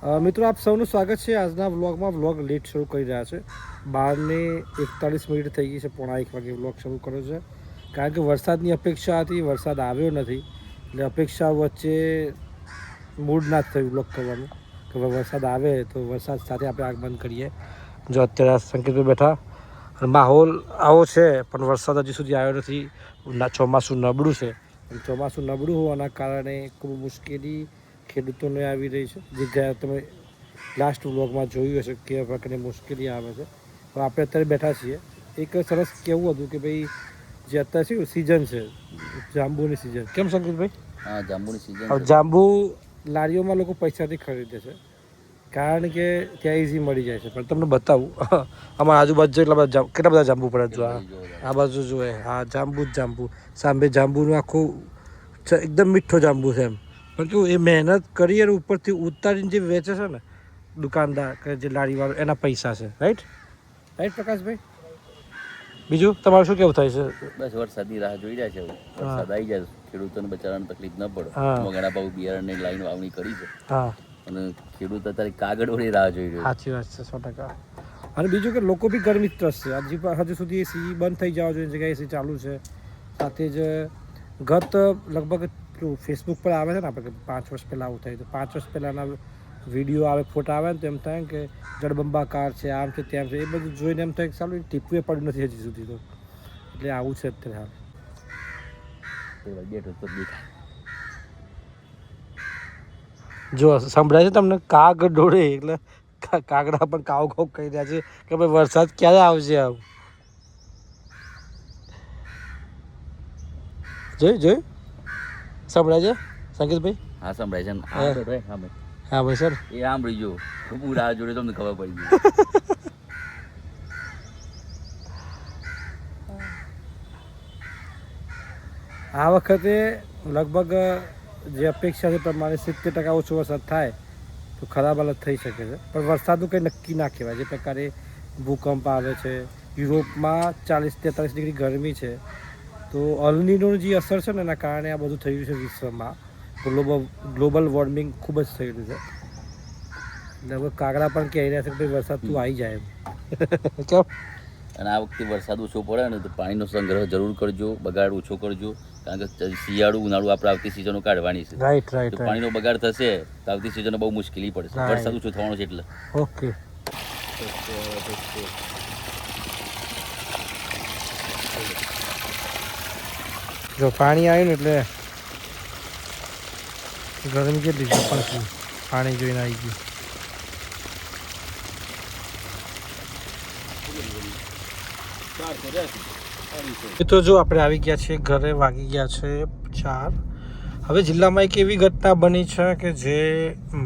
મિત્રો આપ સૌનું સ્વાગત છે આજના વ્લોગમાં. વ્લોગ લેટ શરૂ કરી રહ્યા છે. 12:41 થઈ ગઈ છે, 1:30 વાગે વ્લોગ શરૂ કર્યો છે. કારણ કે વરસાદની અપેક્ષા હતી, વરસાદ આવ્યો નથી, એટલે અપેક્ષા વચ્ચે મૂડ ના થયું વ્લોગ કરવાનું કે વરસાદ આવે તો વરસાદ સાથે આપણે આગમન કરીએ. જો અત્યારે સંકેતભાઈ બેઠા અને માહોલ આવો છે, પણ વરસાદ હજી સુધી આવ્યો નથી. ચોમાસું નબળું છે. ચોમાસું નબળું હોવાના કારણે ખૂબ મુશ્કેલી ખેડૂતોને આવી રહી છે. જે ગયા તમે લાસ્ટ વ્લોગમાં જોયું હશે કેવા પ્રકારની મુશ્કેલી આવે છે. તો આપણે અત્યારે બેઠા છીએ. એક સરસ કેવું હતું કે ભાઈ જે અત્યારે શું સિઝન છે, જાંબુની સિઝન. કેમ સંકેતભાઈ? હા, જાંબુની સિઝન. હવે જાંબુ લારીઓમાં લોકો પૈસાથી ખરીદે છે, કારણ કે ત્યાં ઇઝી મળી જાય છે. પણ તમને બતાવું, અમારા આજુબાજુ કેટલા બધા જાંબુ પડે. જો આ બાજુ જોએ, હા જાંબુ જ જાંબુ. સાંભે જાંબુનું આખું એકદમ મીઠો જાંબુ છે એમ. પણ કેવું એ મહેનત કરી અને ઉપરથી ઉતારીને જે વેચે છે ને દુકાનદાર કે જે લારીવાળો, એના પૈસા છે. રાઈટ પ્રકાશભાઈ? બીજું તમારું શું કેવું થાય છે? બસ વરસાદની રાહ જોઈ રહ્યા છે. વરસાદ આવી જાય, ખેડૂતોને બચારાને તકલીફ ન પડે. ઘણા ભાવ બિયારણની લાઈન વાવણી કરી છે. હા, અને ખેડૂત અત્યારે કાગળ વળી રાહ જોઈ રહ્યો. સાચી વાત છે, 100%. અને બીજું કે લોકો બી ગરમી ત્રસ્ત છે. હજુ સુધી એસી બંધ થઈ જવા જોઈએ, જગ્યાએ એસી ચાલુ છે. સાથે જ ગત લગભગ ફેસબુક પર આવે છે ને આપણે 5 વર્ષ પહેલાં આવું થાય તો 5 વર્ષ પહેલાંના વિડીયો આવે, ફોટા આવે ને તો એમ થાય કે જળબંબાકાર છે, આમ છે, તેમ છે. એ બધું જોઈને એમ થાય કે ચાલો ટીપુએ પડ્યું નથી હજી સુધી. તો એટલે આવું છે અત્યારે હાલ. જો સંભળાય છે તમને? કાગ ડોળે એટલે કાગડા પણ કાવ કાવ કહી રહ્યા છે કે ભાઈ વરસાદ ક્યારે આવશે. આવું જોયું સંભળાય છે સંકેતભાઈ? હા, સંભળાય છે. હા ભાઈ સર, એ સાંભળી જો. હું રાહ જોડે તમને ખબર પડી ગઈ. આ વખતે લગભગ જે અપેક્ષા છે પ્રમાણે 70% ઓછો વરસાદ થાય તો ખરાબ હાલત થઈ શકે છે. પણ વરસાદનું કંઈ નક્કી ના કહેવાય. જે પ્રકારે ભૂકંપ આવે છે, યુરોપમાં 40-43 ડિગ્રી ગરમી છે, તો અલનીનોની જે અસર છે ને એના કારણે આ બધું થઈ રહ્યું છે વિશ્વમાં. ગ્લોબલ વોર્મિંગ ખૂબ જ થઈ રહ્યું છે. એટલે હવે કાગડા પણ કહી રહ્યા છે કે ભાઈ વરસાદ તું આવી જાય એમ. કેમ? અને આ વખતે વરસાદ ઓછો પડે ને તો પાણીનો સંગ્રહ જરૂર કરજો, બગાડ ઓછો કરજો. કારણ કે શિયાળુ ઉનાળુ આપણે આવતી સિઝનો કાઢવાની છે. રાઈટ. તો પાણીનો બગાડ થશે તો આવતી સિઝનો બહુ મુશ્કેલી પડશે. વરસાદ ઓછો થવાનો છે એટલે. ઓકે. જો પાણી આવ્યું ને એટલે ગરમી કેટલી છે, પાણી જોઈને આવી ગયું. તો જો આપણે આવી ગયા છીએ ઘરે, વાગી ગયા છે 4. હવે જિલ્લામાં એક એવી ઘટના બની છે કે જે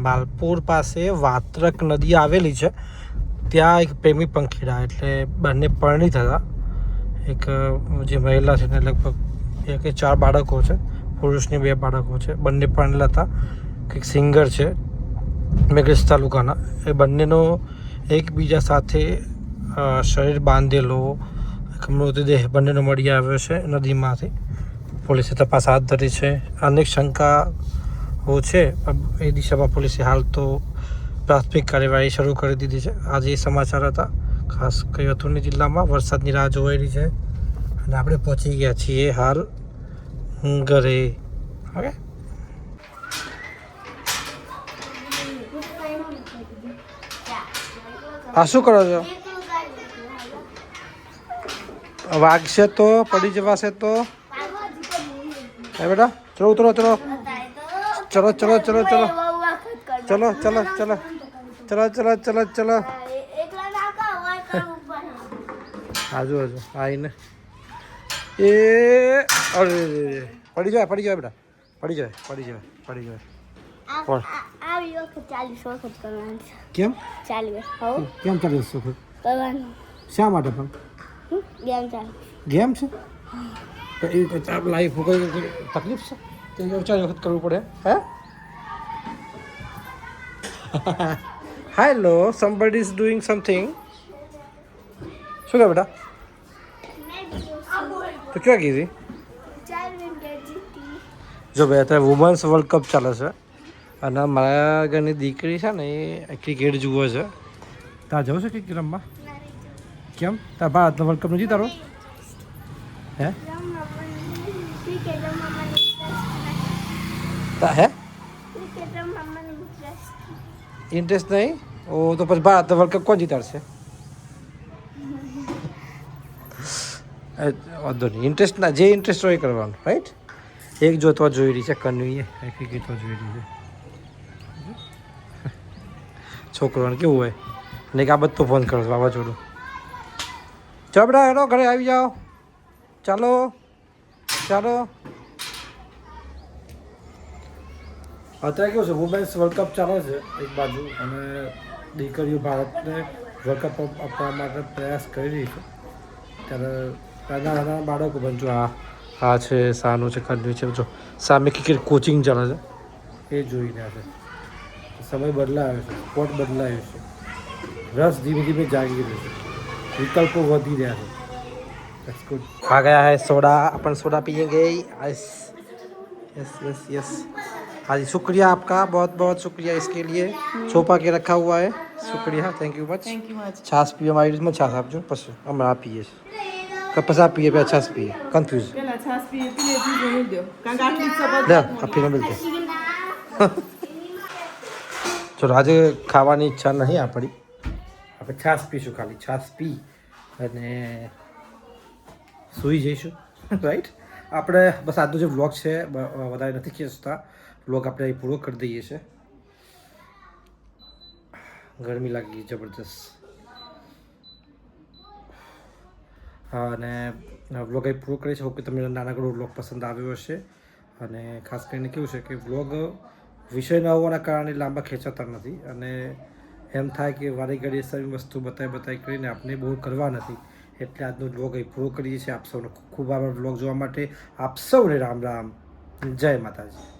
માલપુર પાસે વાત્રક નદી આવેલી છે, ત્યાં એક પ્રેમી પંખીડા એટલે બંને પરણિત હતા. એક જે મહિલા છે ને લગભગ 1 કે 4 બાળકો છે, પુરુષની 2 બાળકો છે, બંને પરણેલા હતા. કંઈક સિંગર છે મેઘરજ તાલુકાના. એ બંનેનો એકબીજા સાથે શરીર બાંધેલો મૃતદેહ બંનેનો મળી આવ્યો છે નદીમાંથી. પોલીસે તપાસ હાથ ધરી છે. અનેક શંકાઓ છે. એ દિશામાં પોલીસે હાલ તો પ્રાથમિક કાર્યવાહી શરૂ કરી દીધી છે. આજે એ સમાચાર હતા. ખાસ કયોથુની જિલ્લામાં વરસાદની રાહ જોવાઈ રહી છે અને આપણે પહોંચી ગયા છીએ હાલ ઘરે. ઓકે, આ શું કરો છો? વાગશે તો પડી જવાશે તો બેટા. ચલો ઉતરો, ચલો ચલો ચલો ચલો ચલો ચલો ચલો ચલો ચલો ચલો ચલો ચલો. આજુ આવીને એ અરે પડી જાય બેટા, પડી જાય. કેમ 40 વખત? શા માટે? પણ ગેમ છે તો એ લાઈફ તકલીફ છે તો 40 વખત કરવું પડે. હે hello, somebody is doing something. શું કહે બેટા? તો ક્યાં ગઈ હતી? જો ભાઈ અત્યારે વુમન્સ વર્લ્ડ કપ ચાલે છે અને મારા ઘરની દીકરી છે ને એ ક્રિકેટ જુએ છે. તાર જવું છે ક્રિકેટ રમવા? કેમ? તાર ભારત વર્લ્ડ કપ નથી તારો? હે? હે? ઇન્ટરેસ્ટ નહીં? ઓ તો પછી ભારત વર્લ્ડ કપ કોણ જીતાડશે? વાંધો નહીં, ઇન્ટરેસ્ટ ના, જે ઇન્ટરેસ્ટ હોય એ કરવાનું, રાઈટ? એક જોતવા જોઈ રહી છે કન્વીએ, ક્રિકેટ જોઈ રહી છે. છોકરાને કેવું હોય ને કે આ બધો ફોન કરો વાવાઝોડું. ચાલો બેટા હેડો ઘરે આવી જાઓ. ચાલો ચાલો. અત્યારે કેવું છે, વુમેન્સ વર્લ્ડ કપ ચાલે છે એક બાજુ, અને દીકરીઓ ભારતને વર્લ્ડ કપ આપવા માટે પ્રયાસ કરી રહી છે. ત્યારે નાના નાના બાળકો પણ જો આ છે, સાનું છે, ખંડવી છે, જો સામે ક્રિકેટ કોચિંગ ચાલે છે એ જોઈ રહ્યા છે. સમય બદલાયો છે, સ્પોર્ટ બદલાયો છે, રસ ધીમે ધીમે જાગી રહ્યો છે, વિકલ્પો વધી રહ્યા છે. आ गया है सोडा, अपन सोडा पियेंगे. Yes yes yes yes. हाँ जी, शुक्रिया आपका, बहुत बहुत शुक्रिया इसके लिए. छोपा के रखा हुआ है. शुक्रिया, थैंक यू मच. छाछ पीए मारी में छाछ आपजो પછી હમણાં આપીએ કે પછી આપીએ પછી છાશ પીએ કન્ફ્યુઝ. પેલા છાશ પીએ પીએ બીજો નહીં દો કારણ કે આટલી ચપાતી લે આપીને મિલતે. ચલો આજે ખાવાની ઈચ્છા નહીં આપણી, આપણે છાશ પીશું, ખાલી છાશ પી અને સૂઈ જઈશું, રાઈટ? આપણે બસ આજનો જે વ્લોગ છે વધારે નથી ખેંચતા, વ્લોગ આપણે અહીં પૂરો કરી દઈએ છીએ. ગરમી લાગી જબરદસ્ત. હા, અને વ્લોગ અહીં પૂરો કરીએ છીએ. હોપ કે તમને નાનકડો વ્લોગ પસંદ આવ્યો હશે. અને ખાસ કરીને કેવું છે કે વ્લોગ વિષય ન હોવાના કારણે લાંબા ખેંચાતા નથી, અને એમ થાય કે વારે ઘડીએ સવી વસ્તુ બતાવી કરીને આપણે બહુ કરવા નથી. એટલે આજનો વ્લોગ અહીં પૂરો કરીએ છીએ. આપ સૌનો ખૂબ ખૂબ આભાર વ્લોગ જોવા માટે. આપ સૌને રામ રામ, જય માતાજી.